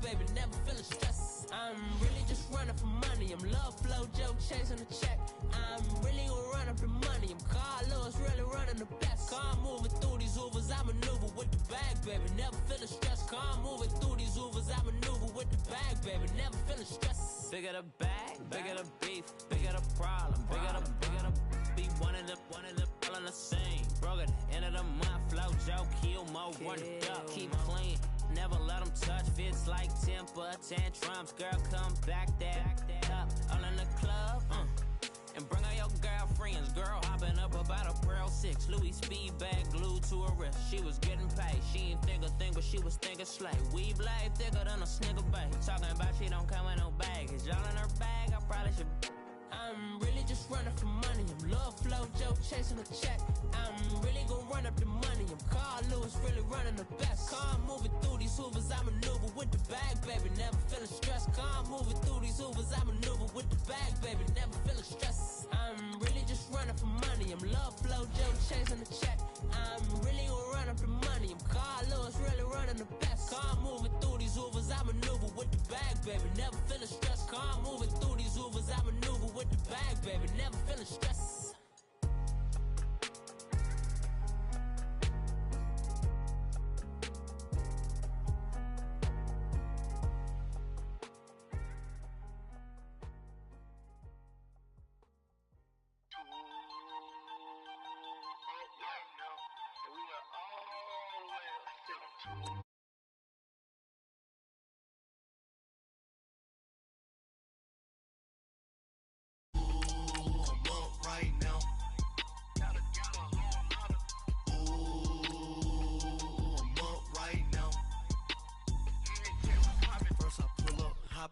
baby, never feeling stress. I'm really just running for money. I'm love flow, joke, chasing the check. I'm really gonna run up the money. I'm Carl Lewis, really running the best. Car moving through these Ubers, I maneuver with the bag, baby, never feeling stressed. Car moving through these Ubers, I maneuver with the bag, baby, never feeling stressed. Bigger the bag, bigger the beef, bigger the problem, bigger the be one of the all in the same. Broke at the end of the month, flow, joke, kill, mo, run it up, keep clean. Never let them touch, fits like temper tantrums. Girl, come back that up, all in the club, and bring all your girlfriends. Girl hopping up about a Pearl 6 Louis speed bag glued to her wrist. She was getting paid, she ain't think a thing, but she was thinking slay. Weave blade thicker than a snigger bag. Talking about she don't come with no baggage. Y'all in her bag, I probably should. I'm really just running for money. I'm love flow, joke, chasing a check. I'm really gonna run up the money. I'm Carl Lewis, really running the best. Car moving through these Hoovers, I maneuver with the bag, baby, never feeling stressed. Car moving through these Hoovers, I maneuver with the bag, baby, never feeling stressed. I'm really just running for money. I'm love flow, joke, chasing the check. I'm really gonna run up the money. I'm Carl Lewis, really running the best. Car moving through these Hoovers, I maneuver with the bag, baby, never feeling stressed. Car moving through these Hoovers, I maneuver with the bag, baby, never feeling stressed.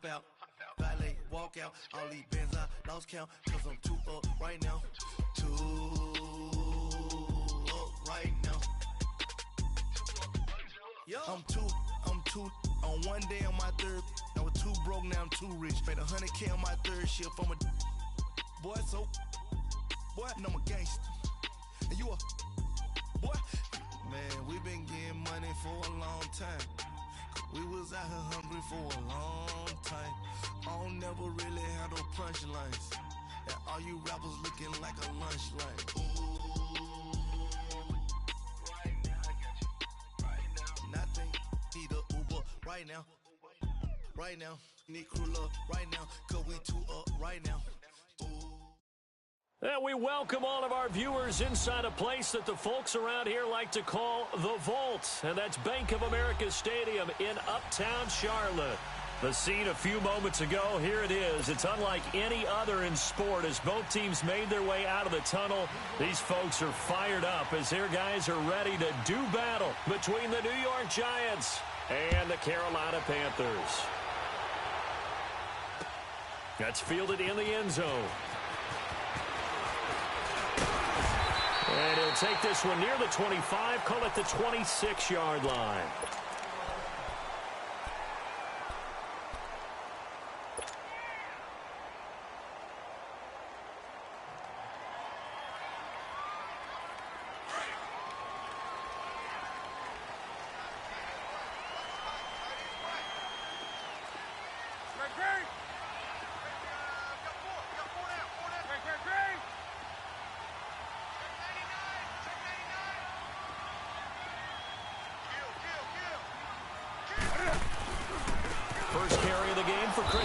Out, valet, walk out, all these bands I lost count, cause I'm too up right now, too up right now. I'm too, on one day on my third, I was too broke, now I'm too rich, made 100K on my third shift, I'm a boy, so, boy, and I'm a gangster, and you a, boy, man, we been getting money for a long time. We was out here hungry for a long time. I don't never really handle punchlines. And all you rappers looking like a lunch line. Ooh, right now, I got you. Right now. Nothing, need a Uber right now. Right now, need crew love right now. Cause we too up right now. Ooh. And we welcome all of our viewers inside a place that the folks around here like to call the Vault. And that's Bank of America Stadium in Uptown Charlotte. The scene a few moments ago, here it is. It's unlike any other in sport as both teams made their way out of the tunnel. These folks are fired up as their guys are ready to do battle between the New York Giants and the Carolina Panthers. That's fielded in the end zone. And he'll take this one near the 25, call it the 26-yard line.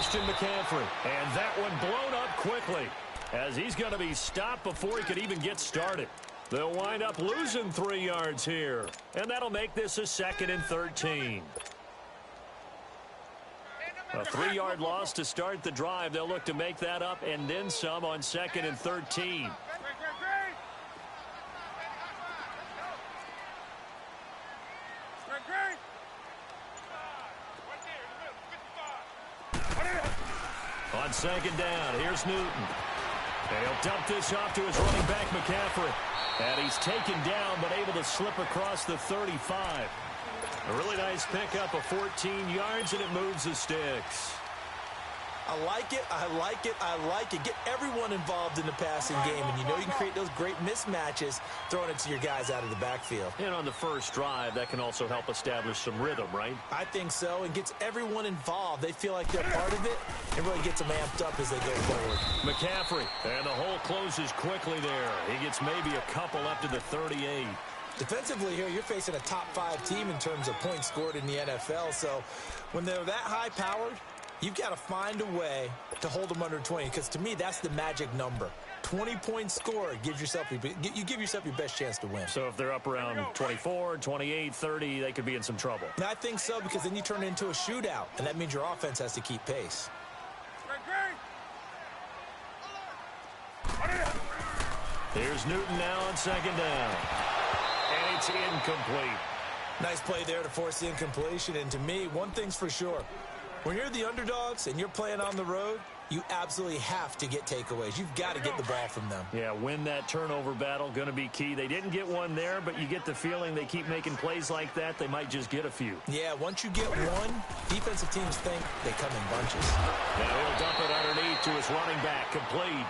McCaffrey, and that one blown up quickly as he's going to be stopped before he could even get started. They'll wind up losing 3 yards here, and that'll make this a 2nd and 13. A 3-yard loss to start the drive. They'll look to make that up and then some on 2nd and 13. On 2nd down, here's Newton. And he'll dump this off to his running back, McCaffrey. And he's taken down, but able to slip across the 35. A really nice pickup of 14 yards, and it moves the sticks. I like it, I like it, I like it. Get everyone involved in the passing game, and you know you can create those great mismatches throwing it to your guys out of the backfield. And on the first drive, that can also help establish some rhythm, right? I think so, and gets everyone involved. They feel like they're part of it, and really gets them amped up as they go forward. McCaffrey, and the hole closes quickly there. He gets maybe a couple up to the 38. Defensively here, you're facing a top-5 team in terms of points scored in the NFL, so when they're that high-powered, you've got to find a way to hold them under 20, because to me, that's the magic number. 20 points scored gives yourself you give yourself your best chance to win. So if they're up around 24, 28, 30, they could be in some trouble. And I think so, because then you turn it into a shootout, and that means your offense has to keep pace. Here's Newton now on second down. And it's incomplete. Nice play there to force the incompletion. And to me, one thing's for sure. When you're the underdogs and you're playing on the road, you absolutely have to get takeaways. You've got to get the ball from them. Yeah, win that turnover battle, going to be key. They didn't get one there, but you get the feeling they keep making plays like that, they might just get a few. Yeah, once you get one, defensive teams think they come in bunches. Now he'll dump it underneath to his running back, complete.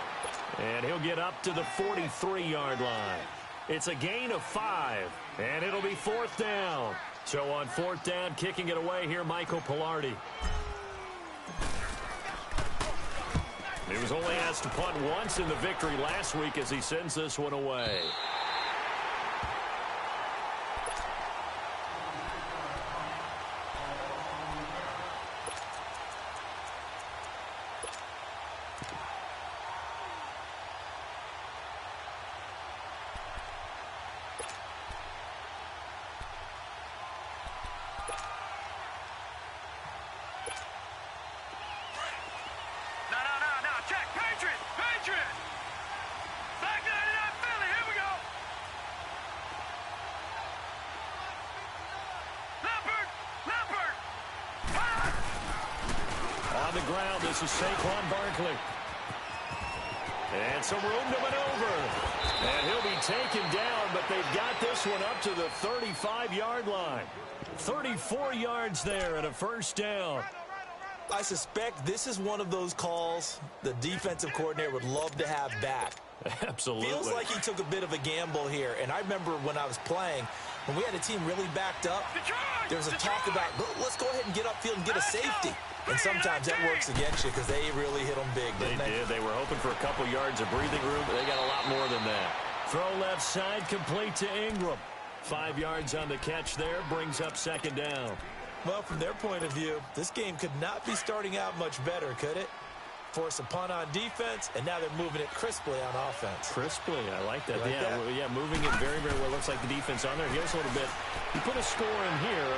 And he'll get up to the 43-yard line. It's a gain of 5, and it'll be 4th down. So on 4th down, kicking it away here, Michael Pilardi. He was only asked to punt once in the victory last week as he sends this one away. On the ground, this is Saquon Barkley. And some room to maneuver. And he'll be taken down, but they've got this one up to the 35-yard line. 34 yards there and a 1st down. I suspect this is one of those calls the defensive coordinator would love to have back. Absolutely. Feels like he took a bit of a gamble here. And I remember when I was playing, when we had a team really backed up, there was a talk about, let's go ahead and get upfield and get a safety. And sometimes that works against you because they really hit them big, didn't they? They did. They were hoping for a couple yards of breathing room, but they got a lot more than that. Throw left side, complete to Ingram. 5 yards on the catch there, brings up 2nd down. Well, from their point of view, this game could not be starting out much better, could it? Force a punt on defense, and now they're moving it crisply on offense. Crisply, I like that. Like that? Yeah, moving it very, very well. Looks like the defense on there. Here's a little bit. You put a score in here,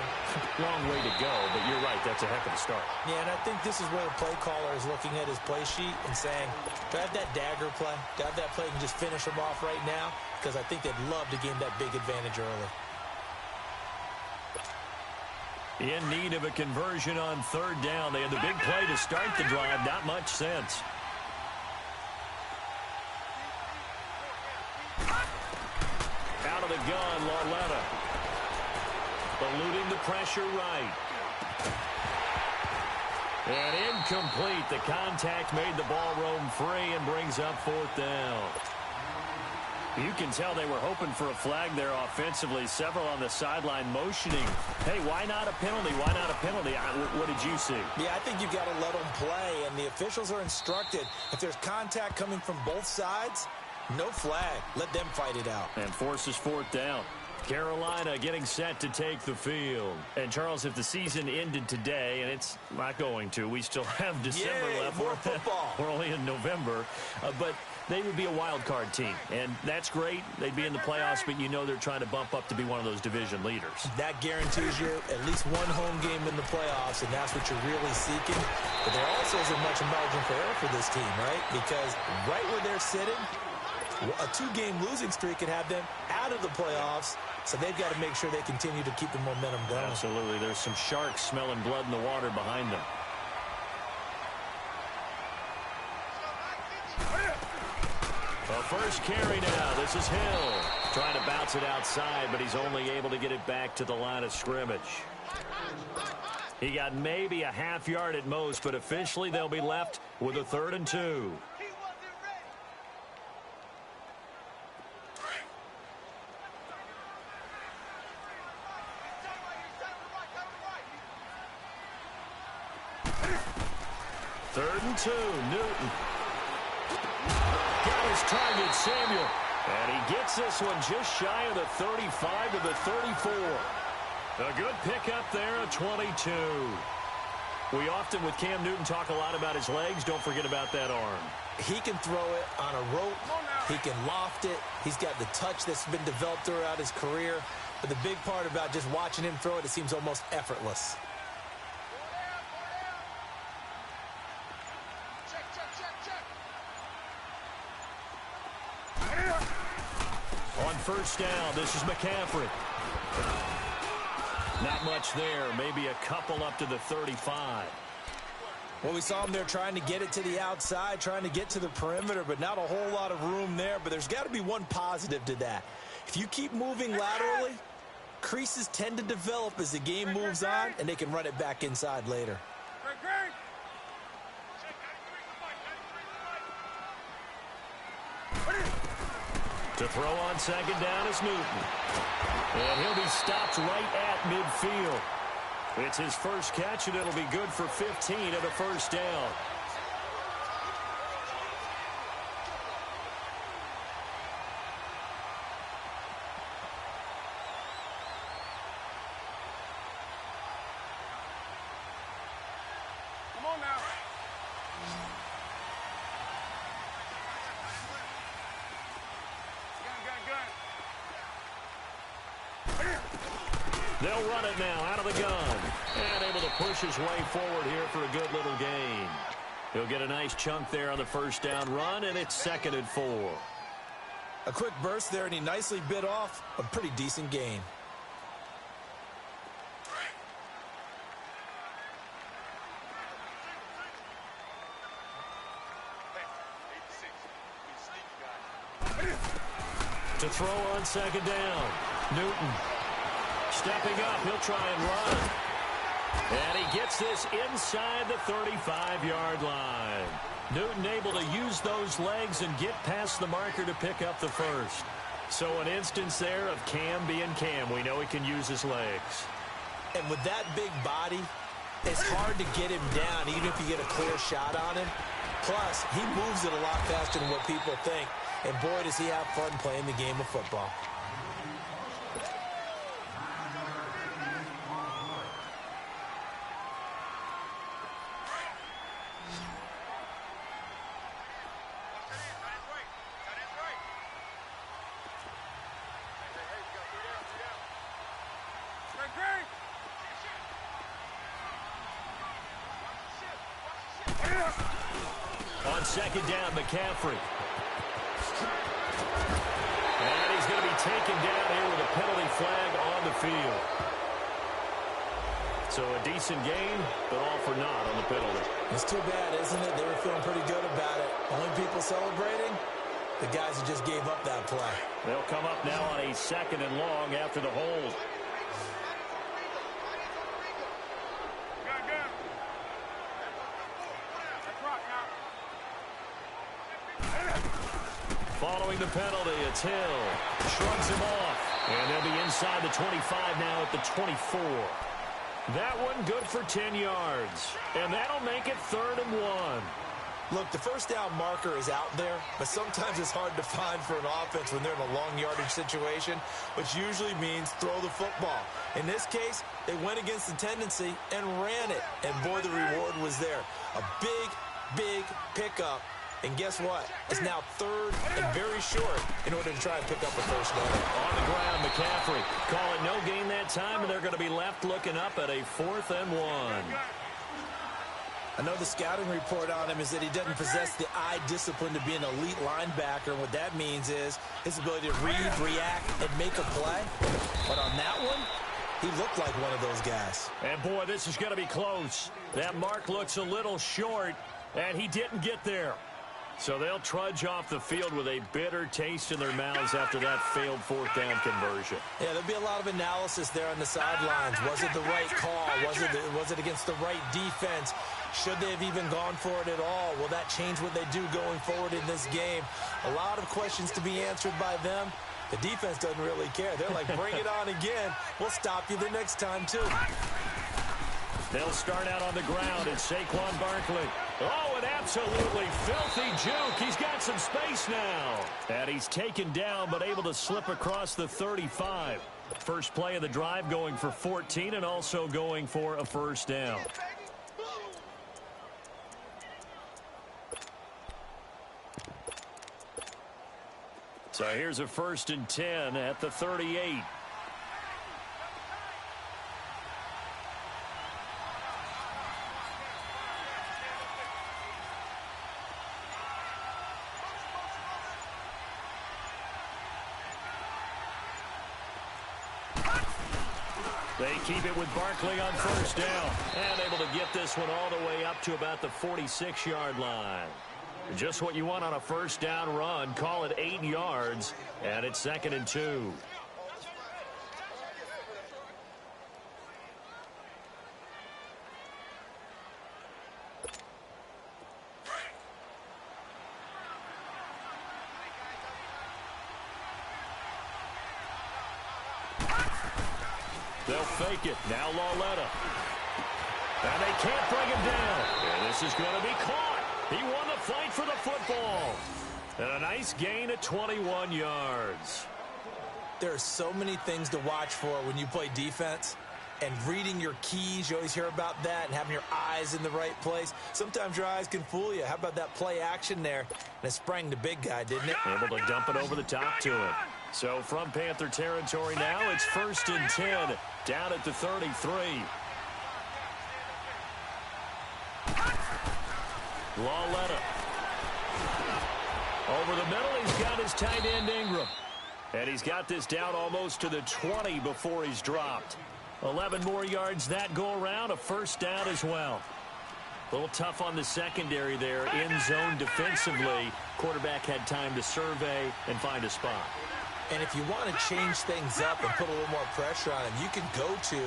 long way to go, but you're right, that's a heck of a start. Yeah, and I think this is where the play caller is looking at his play sheet and saying, do I have that dagger play? Do I have that play and just finish them off right now? Because I think they'd love to gain that big advantage early. In need of a conversion on 3rd down. They had the big play to start the drive. Not much sense. Out of the gun, Lauletta. Eluding the pressure right. And incomplete. The contact made the ball roam free and brings up 4th down. You can tell they were hoping for a flag there offensively. Several on the sideline motioning. Hey, why not a penalty? Why not a penalty? What did you see? Yeah, I think you've got to let them play, and the officials are instructed. If there's contact coming from both sides, no flag. Let them fight it out. And forces 4th down. Carolina getting set to take the field. And, Charles, if the season ended today, and it's not going to, we still have December left. More football. We're only in November. But they would be a wild card team. And that's great. They'd be in the playoffs, but you know they're trying to bump up to be one of those division leaders. That guarantees you at least one home game in the playoffs, and that's what you're really seeking. But there also isn't much margin for error for this team, right? Because right where they're sitting, a 2-game losing streak could have them out of the playoffs, so they've got to make sure they continue to keep the momentum going. Absolutely. There's some sharks smelling blood in the water behind them. A first carry now. This is Hill. Trying to bounce it outside, but he's only able to get it back to the line of scrimmage. He got maybe a half yard at most, but officially they'll be left with a 3rd and 2. Third and 2, Newton. Got his target, Samuel. And he gets this one just shy of the 35 to the 34. A good pickup there, a 22. We often, with Cam Newton, talk a lot about his legs. Don't forget about that arm. He can throw it on a rope. He can loft it. He's got the touch that's been developed throughout his career. But the big part about just watching him throw it, it seems almost effortless. On first down, this is McCaffrey. Not much there. Maybe a couple up to the 35. Well, we saw him there trying to get it to the outside, trying to get to the perimeter, but not a whole lot of room there. But there's got to be one positive to that. If you keep moving laterally, creases tend to develop as the game moves on, and they can run it back inside later. To throw on second down is Newton. And he'll be stopped right at midfield. It's his first catch, and it'll be good for 15 and a first down. Come on now. They'll run it now out of the gun. And able to push his way forward here for a good little gain. He'll get a nice chunk there on the first down run, and it's 2nd and 4. A quick burst there, and he nicely bit off a pretty decent gain. To throw on second down, Newton. Stepping up, he'll try and run. And he gets this inside the 35-yard line. Newton able to use those legs and get past the marker to pick up the first. So an instance there of Cam being Cam. We know he can use his legs. And with that big body, it's hard to get him down, even if you get a clear shot on him. Plus, he moves it a lot faster than what people think. And boy, does he have fun playing the game of football. On second down, McCaffrey. And he's going to be taken down here with a penalty flag on the field. So a decent gain, but all for naught on the penalty. It's too bad, isn't it? They were feeling pretty good about it. Only people celebrating, the guys who just gave up that play. They'll come up now on a 2nd and long after the hold. Following the penalty, it's Hill. Shrugs him off. And they'll be inside the 25 now at the 24. That one good for 10 yards. And that'll make it 3rd and 1. Look, the first down marker is out there, but sometimes it's hard to find for an offense when they're in a long yardage situation, which usually means throw the football. In this case, they went against the tendency and ran it. And boy, the reward was there. A big, big pickup. And guess what? It's now 3rd and very short in order to try and pick up a first down. On the ground, McCaffrey. Call it no gain that time, and they're going to be left looking up at a 4th and 1. I know the scouting report on him is that he doesn't possess the eye discipline to be an elite linebacker. And what that means is his ability to read, react, and make a play. But on that one, he looked like one of those guys. And boy, this is going to be close. That mark looks a little short, and he didn't get there. So they'll trudge off the field with a bitter taste in their mouths after that failed fourth down conversion. Yeah, there'll be a lot of analysis there on the sidelines. Was it the right call? Was it against the right defense? Should they have even gone for it at all? Will that change what they do going forward in this game? A lot of questions to be answered by them. The defense doesn't really care. They're like, bring it on again. We'll stop you the next time, too. They'll start out on the ground. It's Saquon Barkley. Oh, an absolutely filthy juke. He's got some space now. And he's taken down, but able to slip across the 35. First play of the drive going for 14 and also going for a first down. So here's a 1st and 10 at the 38. They keep it with Barkley on first down. And able to get this one all the way up to about the 46-yard line. Just what you want on a first down run. Call it 8 yards. And it's 2nd and 2. They'll fake it. Now Lauletta. And they can't bring him down. And this is going to be caught. He won the fight for the football. And a nice gain at 21 yards. There are so many things to watch for when you play defense. And reading your keys, you always hear about that, and having your eyes in the right place. Sometimes your eyes can fool you. How about that play action there? And it sprang the big guy, didn't it? Able to dump it over the top to him. So from Panther territory now, it's 1st and 10 down at the 33. Lauletta. Over the middle, he's got his tight end Ingram. And he's got this down almost to the 20 before he's dropped. 11 more yards that go around, a first down as well. A little tough on the secondary there, in zone defensively. Quarterback had time to survey and find a spot. And if you want to change things up and put a little more pressure on him, you can go to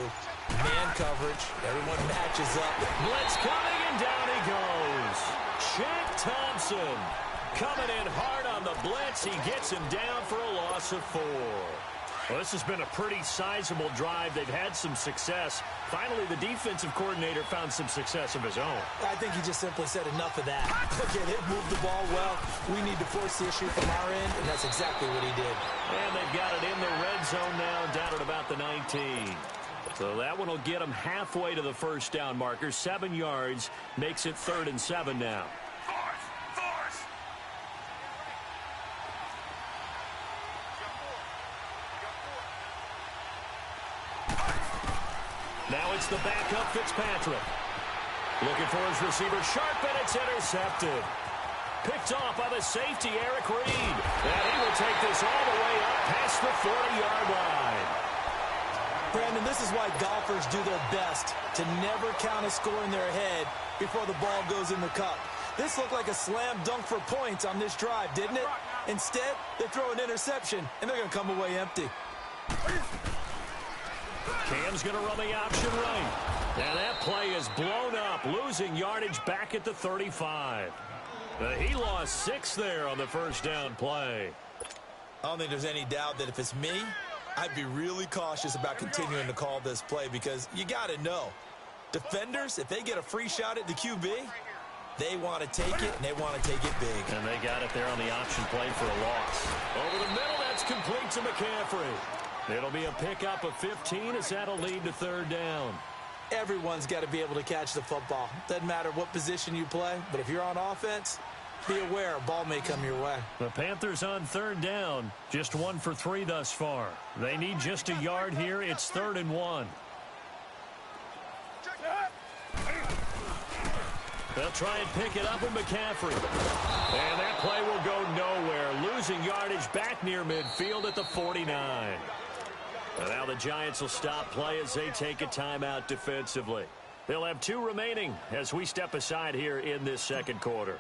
man coverage. Everyone matches up. Blitz coming, and down he goes. Shaq Thompson coming in hard on the blitz. He gets him down for a loss of 4. Well, this has been a pretty sizable drive. They've had some success. Finally, the defensive coordinator found some success of his own. I think he just simply said enough of that. Okay, they've moved the ball well. We need to force the issue from our end, and that's exactly what he did. And they've got it in the red zone now, down at about the 19. So that one will get them halfway to the first down marker. 7 yards makes it 3rd and 7 now. Now it's the backup Fitzpatrick. Looking for his receiver Sharp, and it's intercepted. Picked off by the safety Eric Reed. And he will take this all the way up past the 40-yard line. Brandon, this is why golfers do their best to never count a score in their head before the ball goes in the cup. This looked like a slam dunk for points on this drive, didn't it? Instead, they throw an interception, and they're going to come away empty. Cam's going to run the option right. And that play is blown up, losing yardage back at the 35. He lost 6 there on the first down play. I don't think there's any doubt that if it's me, I'd be really cautious about continuing to call this play because you got to know. Defenders, if they get a free shot at the QB, they want to take it, and they want to take it big. And they got it there on the option play for a loss. Over the middle, that's complete to McCaffrey. It'll be a pickup of 15 as that'll lead to 3rd down. Everyone's got to be able to catch the football. Doesn't matter what position you play, but if you're on offense, be aware a ball may come your way. The Panthers on 3rd down, just 1 for 3 thus far. They need just a yard here. It's 3rd and 1. They'll try and pick it up with McCaffrey. And that play will go nowhere. Losing yardage back near midfield at the 49. And now the Giants will stop play as they take a timeout defensively. They'll have 2 remaining as we step aside here in this second quarter.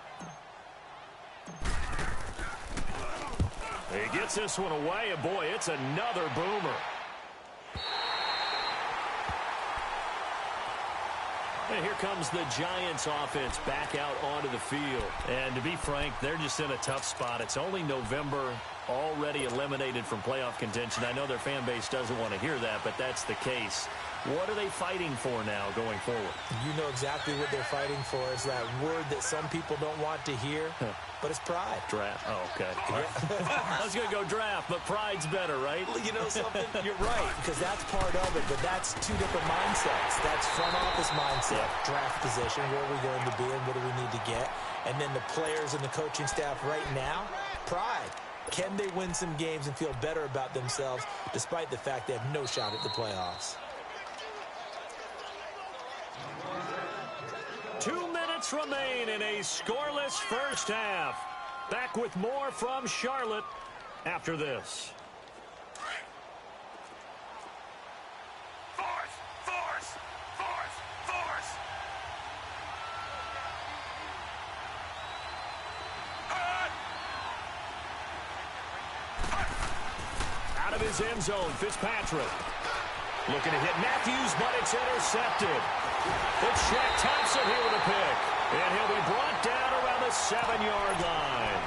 He gets this one away, and boy, it's another boomer. And here comes the Giants offense back out onto the field. And to be frank, they're just in a tough spot. It's only November, already eliminated from playoff contention. I know their fan base doesn't want to hear that, but that's the case. What are they fighting for now going forward? You know exactly what they're fighting for. It's that word that some people don't want to hear, but it's pride. Draft. Oh, okay. I was going to go draft, but pride's better, right? Well, you know something? You're right, because that's part of it, but that's two different mindsets. That's front office mindset, draft position, where are we going to be and what do we need to get? And then the players and the coaching staff right now, pride. Can they win some games and feel better about themselves despite the fact they have no shot at the playoffs? 2 minutes remain in a scoreless first half. Back with more from Charlotte after this. Out of his end zone, Fitzpatrick. Looking to hit Matthews, but it's intercepted. It's Shaq Thompson here with a pick. And he'll be brought down around the 7-yard line.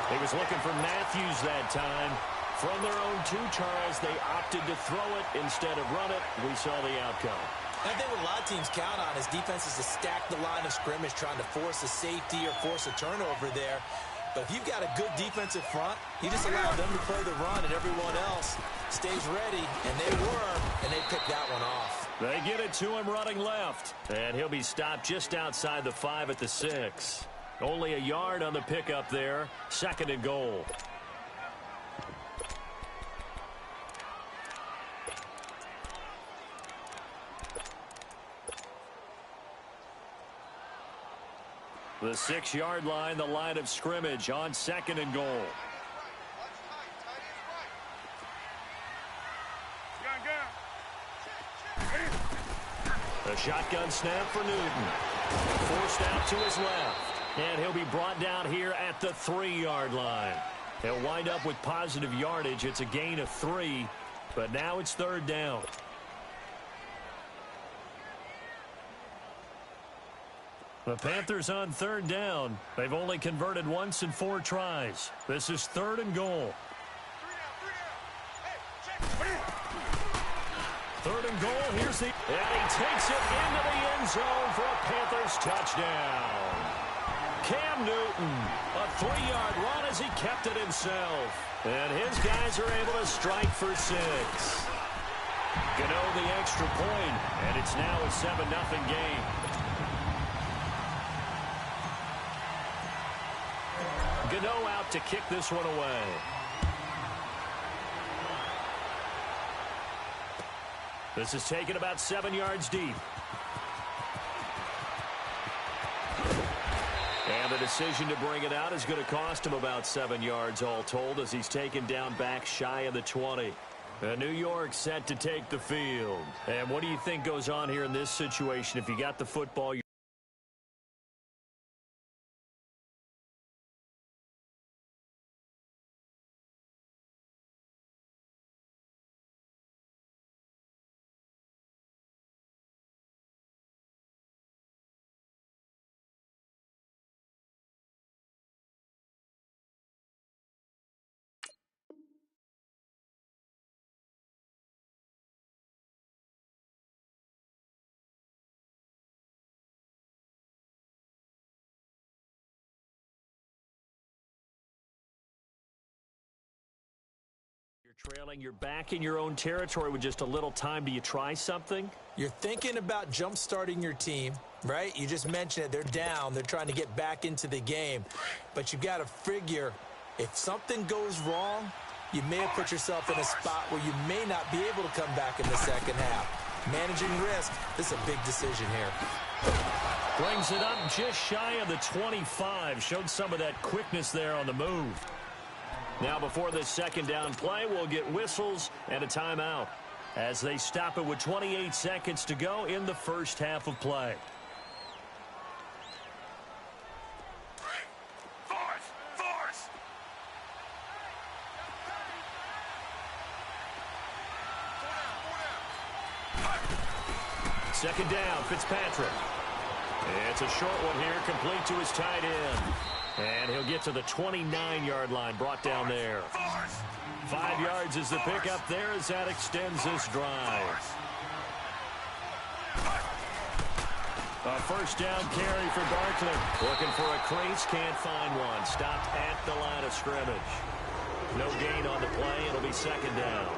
He was looking for Matthews that time. From their own 2 tries, they opted to throw it instead of run it. We saw the outcome. I think what a lot of teams count on is defenses to stack the line of scrimmage, trying to force a safety or force a turnover there. But if you've got a good defensive front, you just allow them to play the run and everyone else stays ready, and they were, and they picked that one off. They get it to him running left, and he'll be stopped just outside the 5 at the 6. Only a yard on the pickup there, 2nd and goal. The 6-yard line, the line of scrimmage on 2nd and goal. A shotgun snap for Newton. Forced out to his left. And he'll be brought down here at the 3-yard line. He'll wind up with positive yardage. It's a gain of 3, but now it's 3rd down. The Panthers on 3rd down. They've only converted once in 4 tries. This is 3rd and goal. 3rd and goal. Here's the... And he takes it into the end zone for a Panthers touchdown. Cam Newton, a 3-yard run as he kept it himself. And his guys are able to strike for 6. Gano the extra point, and it's now a 7-0 game. Gano out to kick this one away. This is taken about 7 yards deep. And the decision to bring it out is going to cost him about 7 yards all told as he's taken down back shy of the 20. New York set to take the field. And what do you think goes on here in this situation? If you got the football, you're trailing, you're back in your own territory with just a little time. Do you try something? You're thinking about jump-starting your team, right? You just mentioned it. They're down. They're trying to get back into the game. But you've got to figure if something goes wrong, you may have put yourself in a spot where you may not be able to come back in the second half. Managing risk, this is a big decision here. Brings it up just shy of the 25. Showed some of that quickness there on the move. Now before this 2nd down play, we'll get whistles and a timeout as they stop it with 28 seconds to go in the first half of play. Second down, Fitzpatrick. It's a short one here, complete to his tight end. And he'll get to the 29-yard line, brought down there. 5 yards is the pickup there as that extends this drive. A first down carry for Barkley. Looking for a crease, can't find one. Stopped at the line of scrimmage. No gain on the play. It'll be second down.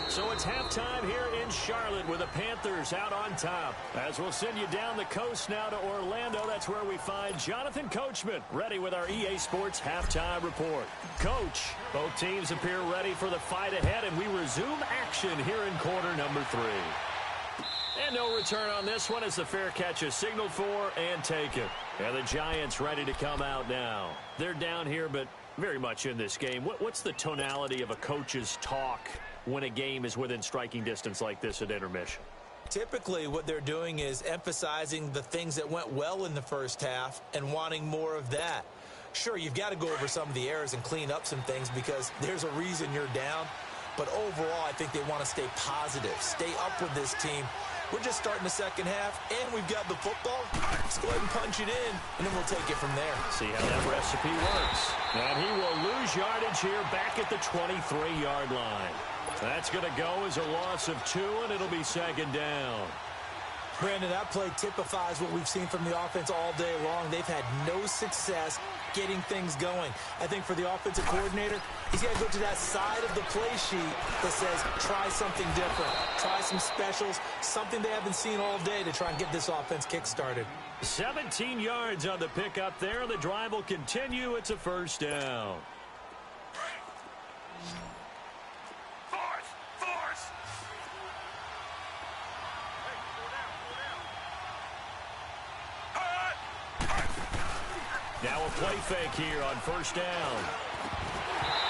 So it's halftime here in Charlotte with the Panthers out on top. As we'll send you down the coast now to Orlando, that's where we find Jonathan Coachman ready with our EA Sports halftime report. Coach, both teams appear ready for the fight ahead, and we resume action here in quarter number 3. And no return on this one as the fair catch is signaled for and taken. And the Giants ready to come out now. They're down here, but very much in this game. What's the tonality of a coach's talk when a game is within striking distance like this at intermission? Typically, what they're doing is emphasizing the things that went well in the first half and wanting more of that. Sure, you've got to go over some of the errors and clean up some things because there's a reason you're down. But overall, I think they want to stay positive, stay up with this team. We're just starting the second half, and we've got the football. Let's go ahead and punch it in, and then we'll take it from there. See how that recipe works. And he will lose yardage here back at the 23-yard line. That's going to go as a loss of 2, and it'll be second down. Brandon, that play typifies what we've seen from the offense all day long. They've had no success getting things going. I think for the offensive coordinator, he's got to go to that side of the play sheet that says try something different, try some specials, something they haven't seen all day to try and get this offense kick-started. 17 yards on the pickup there. The drive will continue. It's a first down. Now a play fake here on first down.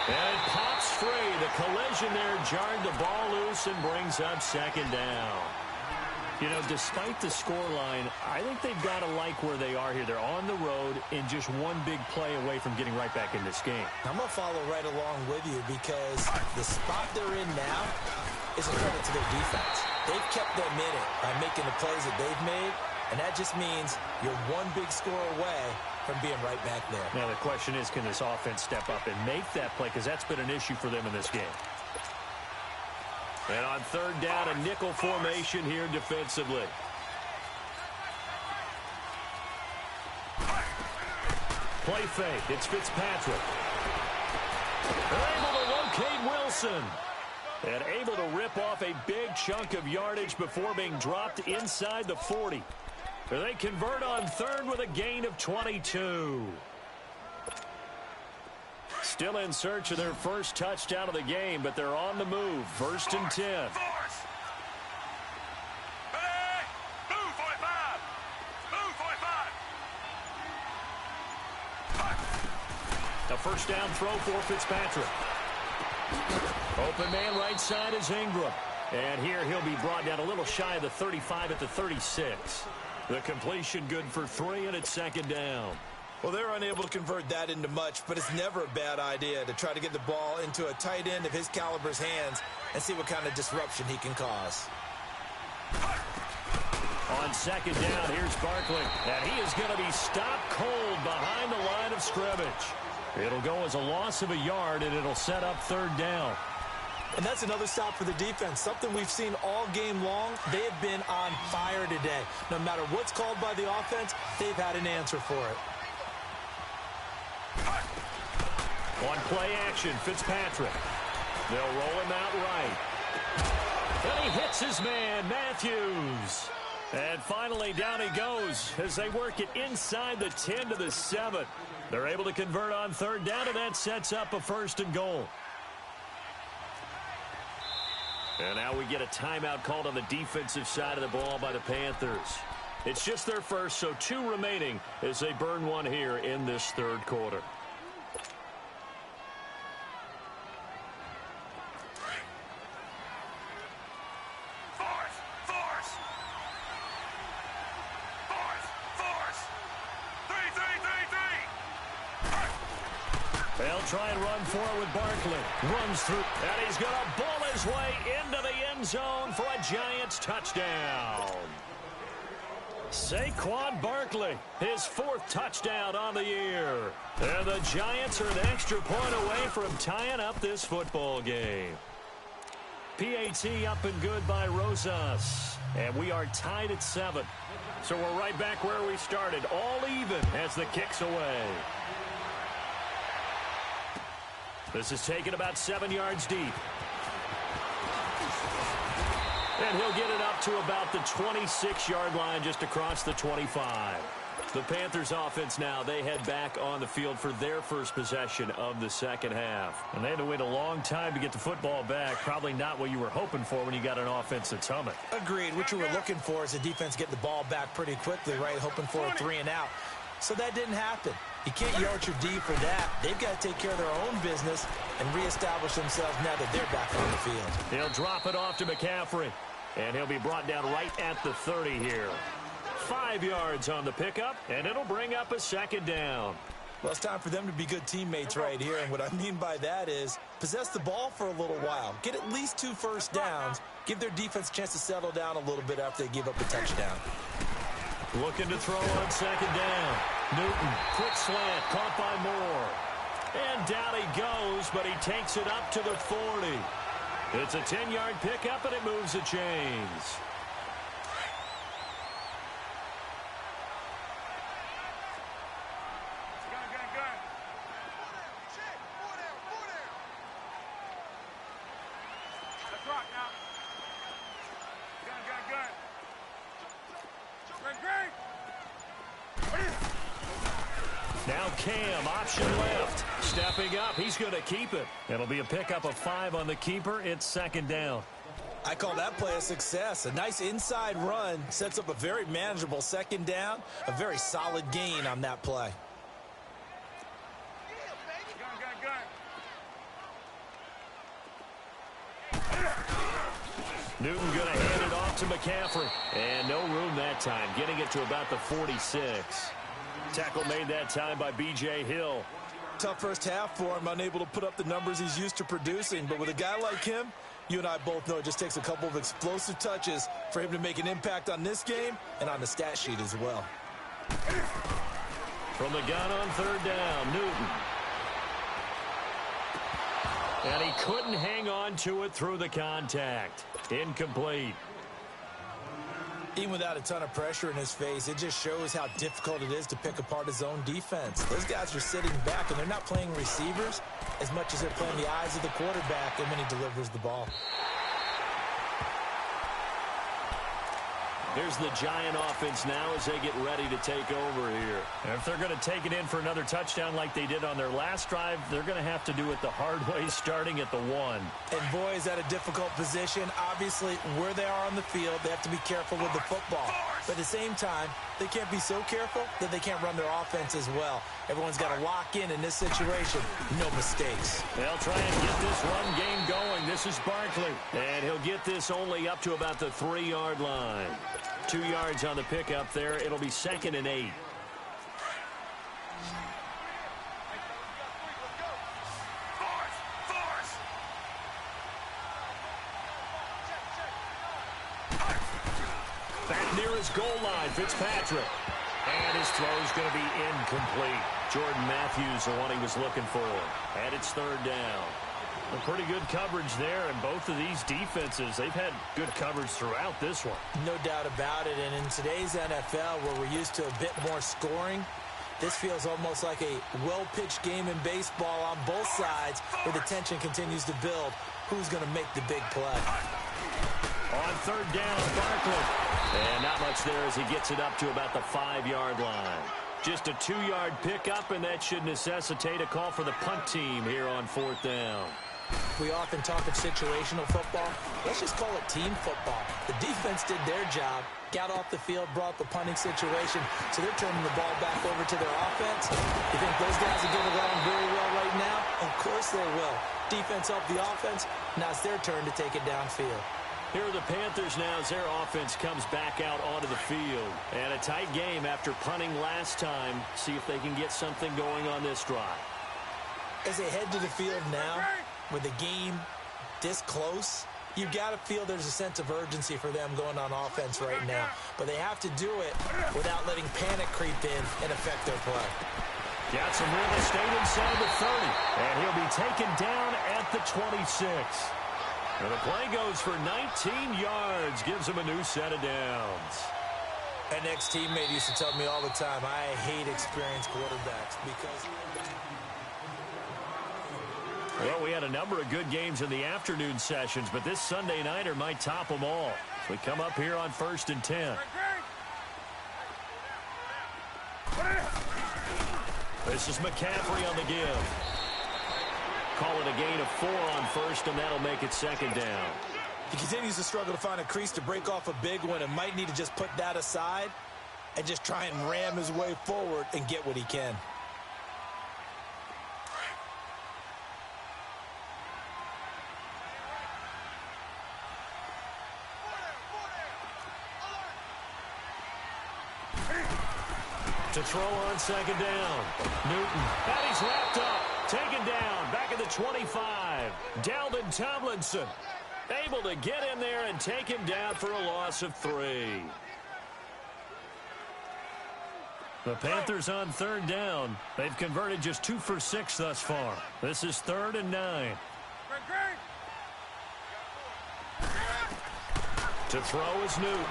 And it pops free. The collision there jarred the ball loose and brings up second down. You know, despite the scoreline, I think they've got to like where they are here. They're on the road and just one big play away from getting right back in this game. I'm going to follow right along with you because the spot they're in now is a credit to their defense. They've kept them in it by making the plays that they've made, and that just means you're one big score away from being right back there. Now the question is, can this offense step up and make that play? Because that's been an issue for them in this game. And on third down, a nickel formation here defensively. Play fake. It's Fitzpatrick. They're able to locate Wilson. And able to rip off a big chunk of yardage before being dropped inside the 40. They convert on third with a gain of 22. Still in search of their first touchdown of the game, but they're on the move. First and 10. A first down throw for Fitzpatrick. Open man right side is Ingram. And here he'll be brought down a little shy of the 35 at the 36. The completion good for 3, and it's second down. Well, they're unable to convert that into much, but it's never a bad idea to try to get the ball into a tight end of his caliber's hands and see what kind of disruption he can cause. On second down, here's Barkley. And he is going to be stopped cold behind the line of scrimmage. It'll go as a loss of a yard, and it'll set up third down. And that's another stop for the defense, something we've seen all game long. They have been on fire today. No matter what's called by the offense, they've had an answer for it. On play action, Fitzpatrick. They'll roll him out right. And he hits his man, Matthews. And finally, down he goes as they work it inside the 10 to the 7. They're able to convert on third down, and that sets up a first and goal. And now we get a timeout called on the defensive side of the ball by the Panthers. It's just their first, so 2 remaining as they burn one here in this third quarter. They'll try and run for it with Barkley. Runs through, and he's going to ball his way into the end zone for a Giants touchdown. Saquon Barkley, his 4th touchdown on the year. And the Giants are an extra point away from tying up this football game. PAT up and good by Rosas. And we are tied at 7. So we're right back where we started, all even as the kick's away. This is taken about 7 yards deep. And he'll get it up to about the 26-yard line just across the 25. The Panthers offense now, they head back on the field for their first possession of the second half. And they had to wait a long time to get the football back. Probably not what you were hoping for when you got an offense that's humming. Agreed. What you were looking for is the defense getting the ball back pretty quickly, right? Hoping for a 3 and out. So that didn't happen. You can't yell at your D for that. They've got to take care of their own business and reestablish themselves now that they're back on the field. He'll drop it off to McCaffrey. And he'll be brought down right at the 30 here. 5 yards on the pickup, and it'll bring up a second down. Well, it's time for them to be good teammates right here. And what I mean by that is possess the ball for a little while. Get at least 2 first downs. Give their defense a chance to settle down a little bit after they give up a touchdown. Looking to throw on second down. Newton, quick slant, caught by Moore. And down he goes, but he takes it up to the 40. It's a 10-yard pickup, and it moves the chains. Now Cam, option left. Stepping up, he's going to keep it. It'll be a pickup of 5 on the keeper. It's second down. I call that play a success. A nice inside run sets up a very manageable second down. A very solid gain on that play. Newton going to hand it off to McCaffrey. And no room that time, getting it to about the 46. Tackle made that time by B.J. Hill. Tough first half for him, unable to put up the numbers he's used to producing. But with a guy like him, you and I both know it just takes a couple of explosive touches for him to make an impact on this game and on the stat sheet as well. From the gun on third down, Newton. And he couldn't hang on to it through the contact. Incomplete. Even without a ton of pressure in his face, it just shows how difficult it is to pick apart his own defense. Those guys are sitting back, and they're not playing receivers as much as they're playing the eyes of the quarterback and when he delivers the ball. Here's the Giant offense now as they get ready to take over here. And if they're going to take it in for another touchdown like they did on their last drive, they're going to have to do it the hard way, starting at the 1. And boy, is that a difficult position. Obviously, where they are on the field, they have to be careful with the football. But at the same time, they can't be so careful that they can't run their offense as well. Everyone's got to lock in this situation. No mistakes. They'll try and get this run game going. This is Barkley. And he'll get this only up to about the 3-yard line. 2 yards on the pickup there. It'll be 2nd and 8. Back near his goal line, Fitzpatrick. And his throw's going to be incomplete. Jordan Matthews, the one he was looking for. And it's third down. A pretty good coverage there, and both of these defenses, they've had good coverage throughout this one. No doubt about it, and in today's NFL, where we're used to a bit more scoring, this feels almost like a well-pitched game in baseball on both sides, where the tension continues to build. Who's going to make the big play? On third down, Barkley. And not much there as he gets it up to about the 5-yard line. Just a 2-yard pickup, and that should necessitate a call for the punt team here on fourth down. We often talk of situational football. Let's just call it team football. The defense did their job, got off the field, brought the punting situation, so they're turning the ball back over to their offense. You think those guys will get along very well right now? Of course they will. Defense helped the offense. Now it's their turn to take it downfield. Here are the Panthers now as their offense comes back out onto the field. And a tight game after punting last time. See if they can get something going on this drive. As they head to the field now, with the game this close, you've got to feel there's a sense of urgency for them going on offense right now. But they have to do it without letting panic creep in and affect their play. Got some real estate inside the 30. And he'll be taken down at the 26. And the play goes for 19 yards. Gives him a new set of downs. An ex-teammate used to tell me all the time, I hate experienced quarterbacks because... Well, we had a number of good games in the afternoon sessions, but this Sunday nighter might top them all. So we come up here on 1st and 10. This is McCaffrey on the give. Call it a gain of 4 on 1st, and that'll make it 2nd down. He continues to struggle to find a crease to break off a big one and might need to just put that aside and just try and ram his way forward and get what he can. To throw on 2nd down. Newton. And he's wrapped up. Taken down. Back at the 25. Dalvin Tomlinson able to get in there and take him down for a loss of 3. The Panthers on 3rd down. They've converted just 2 for 6 thus far. This is 3rd and 9. To throw is Newton.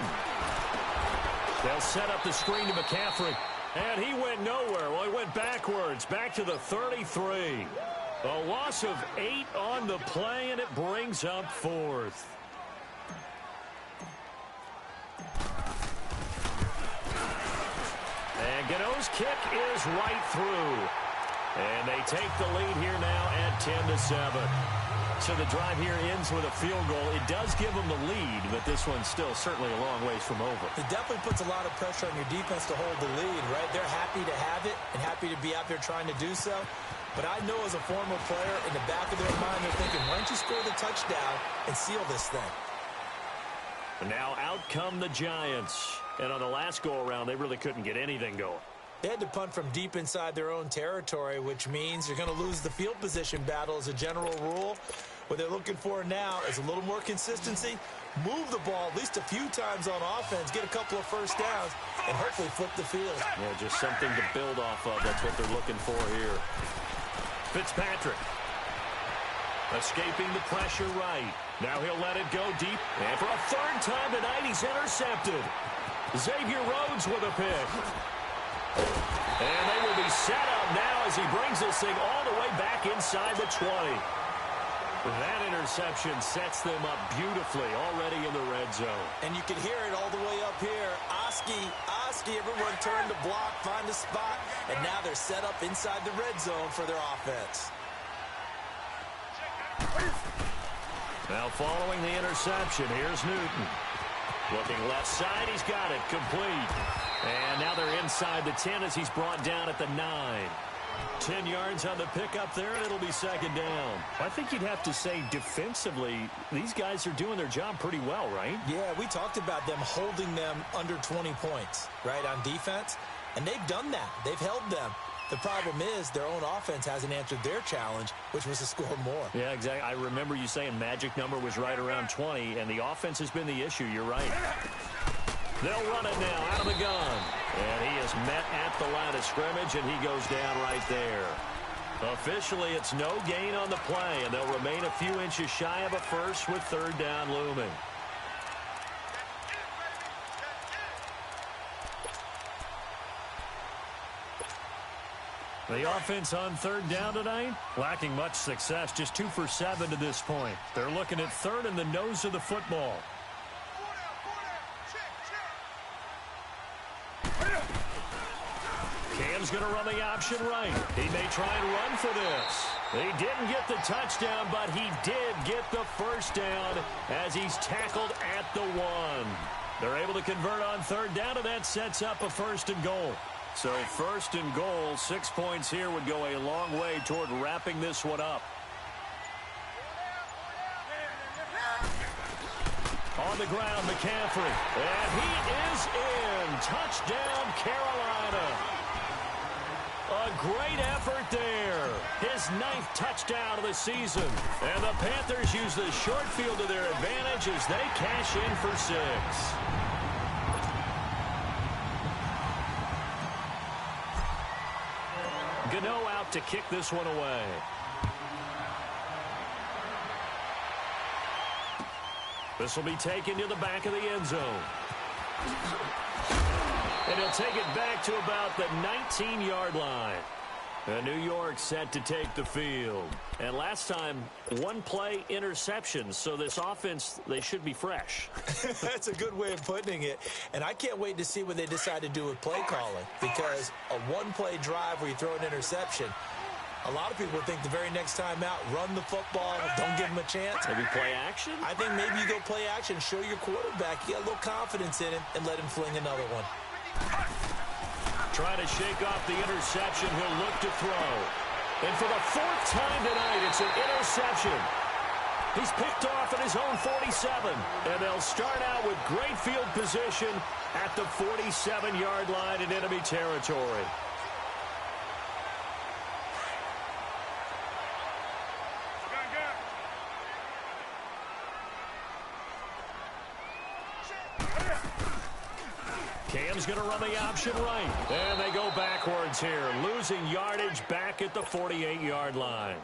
They'll set up the screen to McCaffrey. And he went nowhere. Well, he went backwards, back to the 33. A loss of 8 on the play, and it brings up 4th. And Gano's kick is right through. And they take the lead here now at 10-7. So the drive here ends with a field goal. It does give them the lead, but this one's still certainly a long ways from over. It definitely puts a lot of pressure on your defense to hold the lead, right? They're happy to have it and happy to be out there trying to do so. But I know as a former player, in the back of their mind, they're thinking, why don't you score the touchdown and seal this thing? And now out come the Giants. And on the last go-around, they really couldn't get anything going. They had to punt from deep inside their own territory, which means you're going to lose the field position battle as a general rule. What they're looking for now is a little more consistency, move the ball at least a few times on offense, get a couple of first downs, and hopefully flip the field. Yeah, just something to build off of. That's what they're looking for here. Fitzpatrick escaping the pressure right. Now he'll let it go deep. And for a 3rd time tonight, he's intercepted. Xavier Rhodes with a pick. And they will be set up now as he brings this thing all the way back inside the 20. That interception sets them up beautifully already in the red zone. And you can hear it all the way up here. Oski, everyone turned to block, find a spot, and now they're set up inside the red zone for their offense. Now following the interception, here's Newton. Looking left side, he's got it, complete. And now they're inside the 10 as he's brought down at the 9. 10 yards on the pickup there, and it'll be 2nd down. I think you'd have to say defensively, these guys are doing their job pretty well, right? Yeah, we talked about them holding them under 20 points, right, on defense. And they've done that. They've held them. The problem is their own offense hasn't answered their challenge, which was to score more. Yeah, exactly. I remember you saying magic number was right around 20, and the offense has been the issue. You're right. They'll run it now out of the gun. And he is met at the line of scrimmage, and he goes down right there. Officially, it's no gain on the play, and they'll remain a few inches shy of a first with 3rd down looming. The offense on 3rd down tonight, lacking much success, just 2 for 7 to this point. They're looking at 3rd in the nose of the football. Cam's going to run the option right. He may try and run for this. He didn't get the touchdown, but he did get the first down as he's tackled at the 1. They're able to convert on 3rd down, and that sets up a 1st and goal. So 1st and goal, 6 points here would go a long way toward wrapping this one up. On the ground, McCaffrey. And he is in. Touchdown, Carolina. A great effort there. His 9th touchdown of the season. And the Panthers use the short field to their advantage as they cash in for 6. Gano out to kick this one away. This will be taken to the back of the end zone. And he'll take it back to about the 19-yard line. And New York set to take the field. And last time, 1-play interception. So this offense, they should be fresh. That's a good way of putting it. And I can't wait to see what they decide to do with play calling. Because a 1-play drive where you throw an interception, a lot of people think the very next time out, run the football, don't give him a chance. Maybe play action? I think maybe you go play action, show your quarterback, you got a little confidence in him, and let him fling another one. Trying to shake off the interception. He'll look to throw. And for the 4th time tonight, it's an interception. He's picked off at his own 47. And they'll start out with great field position at the 47-yard line in enemy territory. Cam's going to run the option right. And they go backwards here, losing yardage back at the 48-yard line.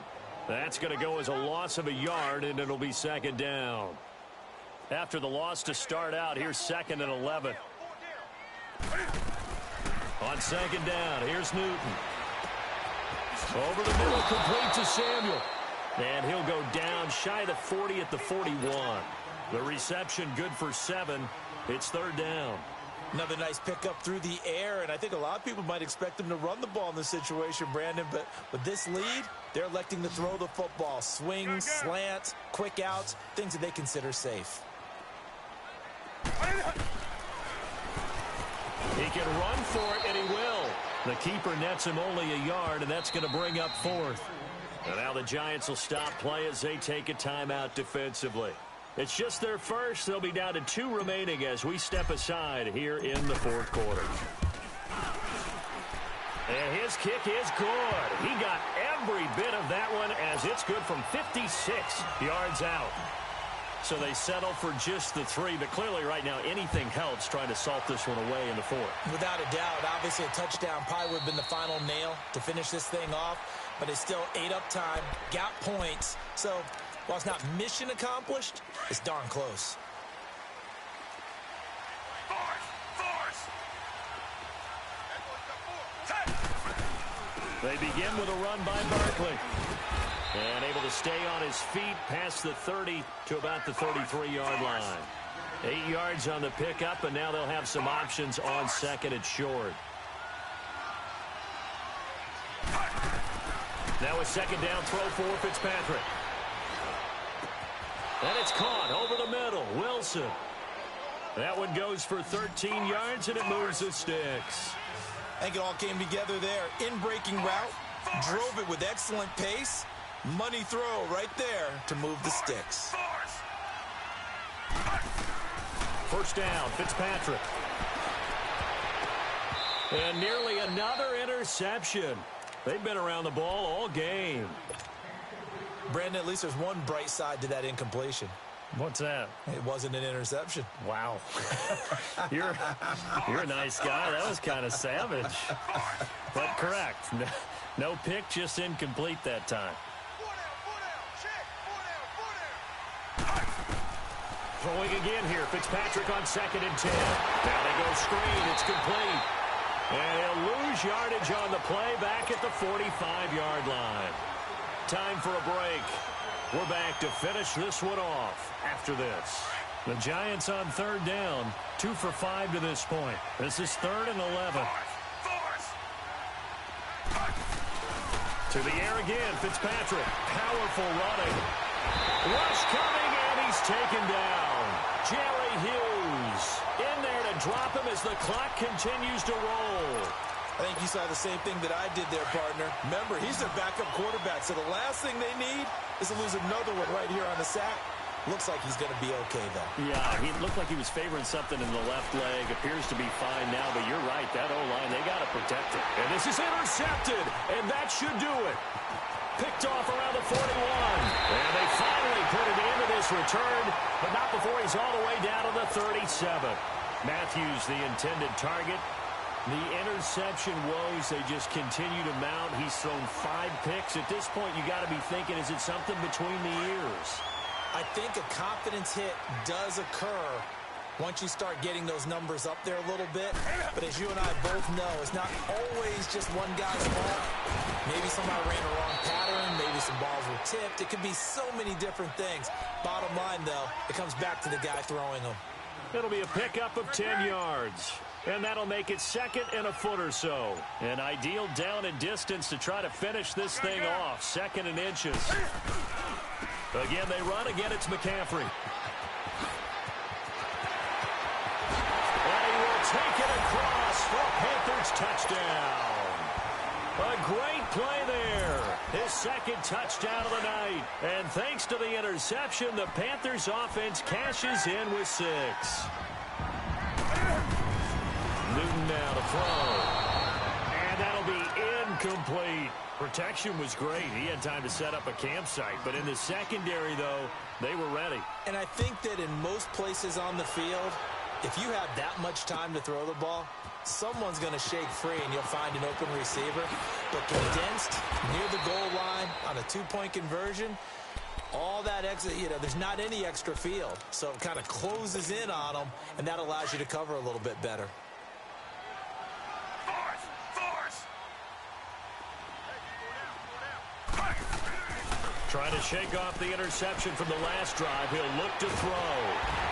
That's going to go as a loss of a yard, and it'll be 2nd down. After the loss to start out, here's 2nd and 11. On 2nd down, here's Newton. Over the middle, complete to Samuel. And he'll go down shy of the 40 at the 41. The reception good for 7. It's 3rd down. Another nice pickup through the air, and I think a lot of people might expect them to run the ball in this situation, Brandon, but with this lead, they're electing to throw the football. Swings, slants, quick outs, things that they consider safe. He can run for it, and he will. The keeper nets him only a yard, and that's going to bring up 4th. And now the Giants will stop play as they take a timeout defensively. It's just their first. They'll be down to 2 remaining as we step aside here in the 4th quarter. And his kick is good. He got every bit of that one as it's good from 56 yards out. So they settle for just the 3, but clearly right now anything helps trying to salt this one away in the 4th. Without a doubt, obviously a touchdown probably would have been the final nail to finish this thing off, but it's still 8 up time, got points, so while it's not mission accomplished, it's darn close. They begin with a run by Barkley. And able to stay on his feet past the 30 to about the 33-yard line. 8 yards on the pickup, and now they'll have some options on 2nd and short. Now a 2nd down throw for Fitzpatrick. And it's caught over the middle. Wilson. That one goes for 13 yards, and it moves the sticks. I think it all came together there. In-breaking route, drove it with excellent pace. Money throw right there to move the sticks. 1st down, Fitzpatrick. And nearly another interception. They've been around the ball all game. Brandon, at least there's one bright side to that incompletion. What's that? It wasn't an interception. Wow. You're a nice guy. That was kind of savage. But correct. No pick, just incomplete that time. Throwing again here. Fitzpatrick on 2nd and 10. Now they go screen. It's complete. And he'll lose yardage on the play back at the 45-yard line. Time for a break. We're back to finish this one off after this. The Giants on 3rd down. 2 for 5 to this point. This is 3rd and 11. To the air again. Fitzpatrick. Powerful running. Rush coming, and he's taken down. Jerry Hughes in there to drop him as the clock continues to roll. I think you saw the same thing that I did there, partner. Remember, he's their backup quarterback, so the last thing they need is to lose another one right here on the sack. Looks like he's going to be okay, though. Yeah, he looked like he was favoring something in the left leg. Appears to be fine now, but you're right. That O-line, they got to protected. And this is intercepted, and that should do it. Picked off around the 41. And they finally put it into this return, but not before he's all the way down to the 37. Matthews, the intended target. The interception woes, they just continue to mount. He's thrown 5 picks. At this point, you got to be thinking, is it something between the ears? I think a confidence hit does occur once you start getting those numbers up there a little bit. But as you and I both know, it's not always just one guy's fault. Maybe somebody ran a wrong pattern. Maybe some balls were tipped. It could be so many different things. Bottom line, though, it comes back to the guy throwing them. It'll be a pickup of 10 yards. And that'll make it second and a foot or so. An ideal down and distance to try to finish this thing off. Second and inches. Again, they run. Again, it's McCaffrey. And he will take it across for a Panthers touchdown. A great play there. His second touchdown of the night. And thanks to the interception, the Panthers offense cashes in with 6. Newton now to throw. And that'll be incomplete. Protection was great. He had time to set up a campsite. But in the secondary, though, they were ready. And I think that in most places on the field, if you have that much time to throw the ball, someone's going to shake free and you'll find an open receiver. But condensed near the goal line on a 2-point conversion, all that extra, there's not any extra field. So it kind of closes in on them, and that allows you to cover a little bit better. Trying to shake off the interception from the last drive. He'll look to throw.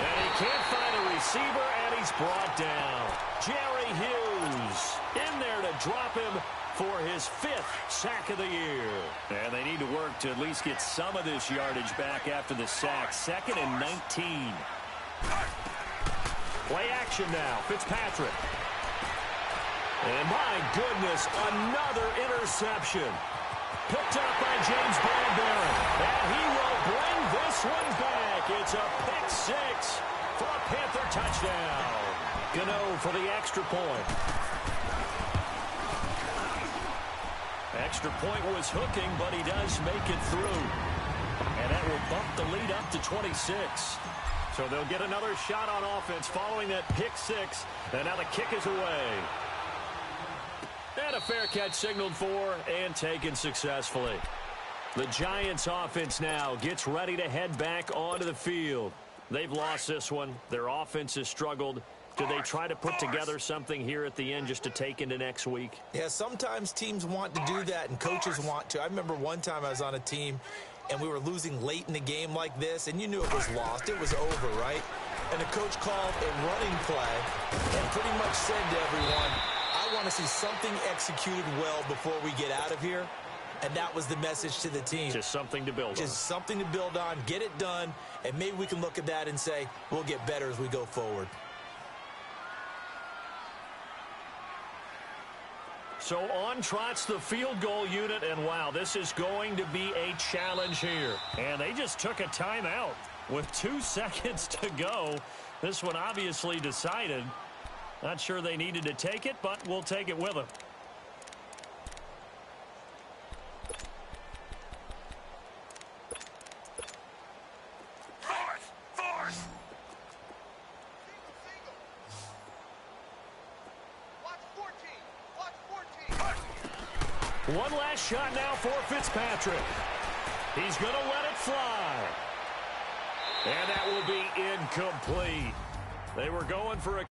And he can't find a receiver, and he's brought down. Jerry Hughes in there to drop him for his 5th sack of the year. And they need to work to at least get some of this yardage back after the sack. 2nd and 19. Play action now. Fitzpatrick. And my goodness, another interception. Picked up by James Bradbury. And he will bring this one back. It's a pick 6 for a Panther touchdown. Gano for the extra point. Extra point was hooking, but he does make it through. And that will bump the lead up to 26. So they'll get another shot on offense following that pick 6. And now the kick is away. And a fair catch signaled for and taken successfully. The Giants offense now gets ready to head back onto the field. They've lost this one. Their offense has struggled. Do they try to put together something here at the end just to take into next week? Yeah, sometimes teams want to do that and coaches want to. I remember one time I was on a team and we were losing late in the game like this, and you knew it was lost. It was over, right? And the coach called a running play and pretty much said to everyone, I want to see something executed well before we get out of here. And that was the message to the team. Just something to build on. Just something to build on, get it done, and maybe we can look at that and say, we'll get better as we go forward. So on trots the field goal unit, and wow, this is going to be a challenge here. And they just took a timeout with 2 seconds to go. This one obviously decided. Not sure they needed to take it, but we'll take it with them. Fourth. One last shot now for Fitzpatrick. He's going to let it fly. And that will be incomplete. They were going for a